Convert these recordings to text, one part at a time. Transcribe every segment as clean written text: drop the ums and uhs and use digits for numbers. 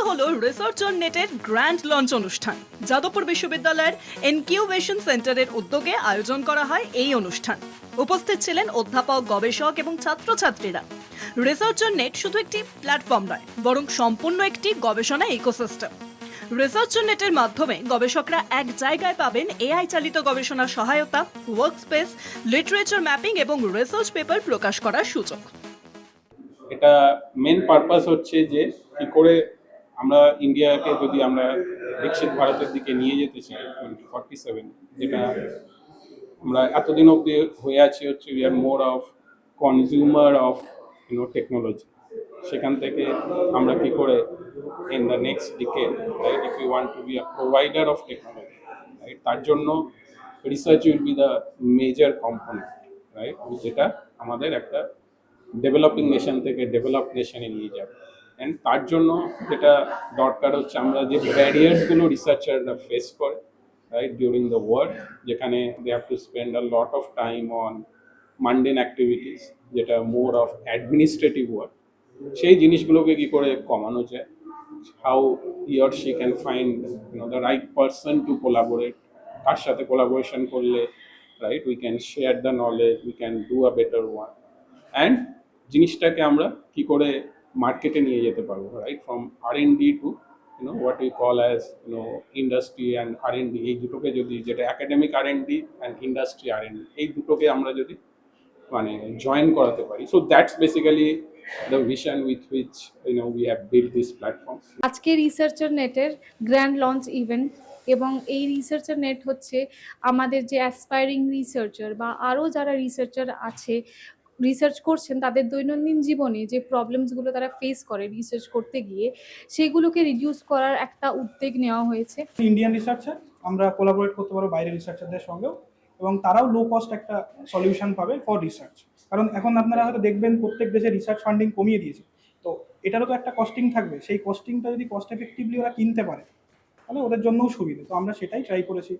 হলো research on নেটের grand launch অনুষ্ঠান। যাদবপুর বিশ্ববিদ্যালয়ের ইনকিউবেশন সেন্টারের উদ্যোগে আয়োজন করা হয় এই অনুষ্ঠান। উপস্থিত ছিলেন অধ্যাপক, গবেষক এবং ছাত্রছাত্রীরা। রিসার্চ অন নেট শুধু একটি প্ল্যাটফর্ম নয়, বরং সম্পূর্ণ একটি গবেষণা ইকোসিস্টেম। রিসার্চ অন নেটের মাধ্যমে গবেষকরা এক জায়গায় পাবেন এআই চালিত গবেষণার সহায়তা, ওয়ার্কস্পেস, লিটারেচার ম্যাপিং এবং রিসার্চ পেপার প্রকাশ করার সুযোগ। এটা মেন পারপাস হচ্ছে যে কি করে আমরা ইন্ডিয়াকে যদি আমরা বিকশিত ভারতের দিকে নিয়ে যেতে চাই 2047, যেটা আমরা এতদিন অব্দি হয়ে আছি হচ্ছে we are more of consumer of technology. সেখান থেকে আমরা কি করে in the next decade, right, if you want to be a provider of technology, right, তার জন্য research will be the major component, right, যেটা আমাদের একটা ডেভেলপিং নেশন থেকে ডেভেলপ নেশনে নিয়ে যাবে। অ্যান্ড তার জন্য যেটা দরকার হচ্ছে আমরা যে ব্যারিয়ার্সগুলো রিসার্চাররা ফেস করে, রাইট, ডিউরিং দ্য ওয়ার্ক, যেখানে they have to spend a lot of time on mundane activities, যেটা মোর অফ অ্যাডমিনিস্ট্রেটিভ ওয়ার্ক, সেই জিনিসগুলোকে কি করে কমানো যায়, how he or she can find the right person to collaborate, কার সাথে কোলাবোরেশন করলে, right, we can share the knowledge, we can do a better work, and জিনিসটাকে আমরা কি করে মার্কেটে নিয়ে যেতে পারবো, right, from R&D to what we call as industry and R&D। এই দুটোকে যদি, যেটা academic R&D and industry R&D, এই দুটোকে আমরা যদি মানে জয়েন করাতে পারি, so that's basically the vision with which we have build this platform. আজকে রিসার্চার নেটের গ্র্যান্ড লঞ্চ ইভেন্ট, এবং এই রিসার্চার নেট হচ্ছে আমাদের যে অ্যাসপায়ারিং রিসার্চার বা আরও যারা রিসার্চার আছে, রিসার্চ করছেন, তাদের দৈনন্দিন জীবনে যে প্রবলেমসগুলো তারা ফেস করে রিসার্চ করতে গিয়ে, সেগুলোকে রিডিউস করার একটা উদ্যোগ নেওয়া হয়েছে। ইন্ডিয়ান রিসার্চার আমরা কোলাবোরেট করতে পারবো বাইরের রিসার্চারদের সঙ্গেও, এবং তারাও লো কস্ট একটা সলিউশন পাবে ফর রিসার্চ। কারণ এখন আপনারা হয়তো দেখবেন প্রত্যেক দেশে রিসার্চ ফান্ডিং কমিয়ে দিয়েছে, তো এটারও তো একটা কস্টিং থাকবে। সেই কস্টিংটা যদি কস্ট এফেক্টিভলি ওরা কিনতে পারে, তাহলে ওদের জন্যও সুবিধা। তো আমরা সেটাই ট্রাই করেছি।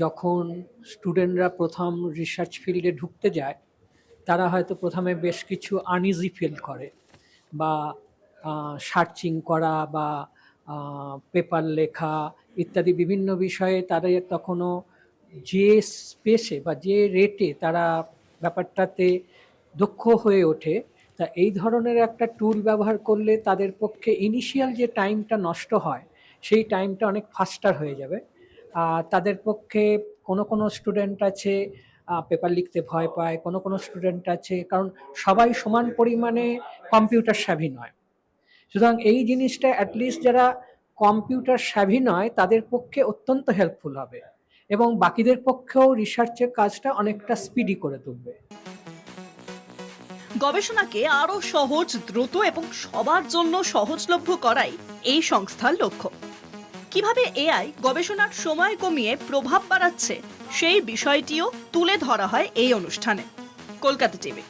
যখন স্টুডেন্টরা প্রথম রিসার্চ ফিল্ডে ঢুকতে যায়, তারা হয়তো প্রথমে বেশ কিছু আনইজি ফিল করে, বা সার্চিং করা বা পেপার লেখা ইত্যাদি বিভিন্ন বিষয়ে তারা তখনও যে স্পেসে বা যে রেটে তারা ব্যাপারটাতে দক্ষ হয়ে ওঠে, তা এই ধরনের একটা টুল ব্যবহার করলে তাদের পক্ষে ইনিশিয়াল যে টাইমটা নষ্ট হয়, সেই টাইমটা অনেক ফাস্টার হয়ে যাবে। তাদের পক্ষে কোনো স্টুডেন্ট আছে পেপার লিখতে ভয় পায়, কোনো স্টুডেন্ট আছে, কারণ সবাই সমান পরিমাণে কম্পিউটার স্যাভি নয়। সুতরাং এই জিনিসটা অ্যাটলিস্ট যারা কম্পিউটার স্যাভি নয় তাদের পক্ষে অত্যন্ত হেল্পফুল হবে, এবং বাকিদের পক্ষেও রিসার্চের কাজটা অনেকটা স্পিডি করে তুলবে। গবেষণাকে আরো সহজ, দ্রুত এবং সবার জন্য সহজলভ্য করাই এই সংস্থার লক্ষ্য। কিভাবে এআই গবেষণার সময় কমিয়ে প্রভাব বাড়াচ্ছে, সেই বিষয়টিও তুলে ধরা হয় এই অনুষ্ঠানে। কলকাতা টিভি।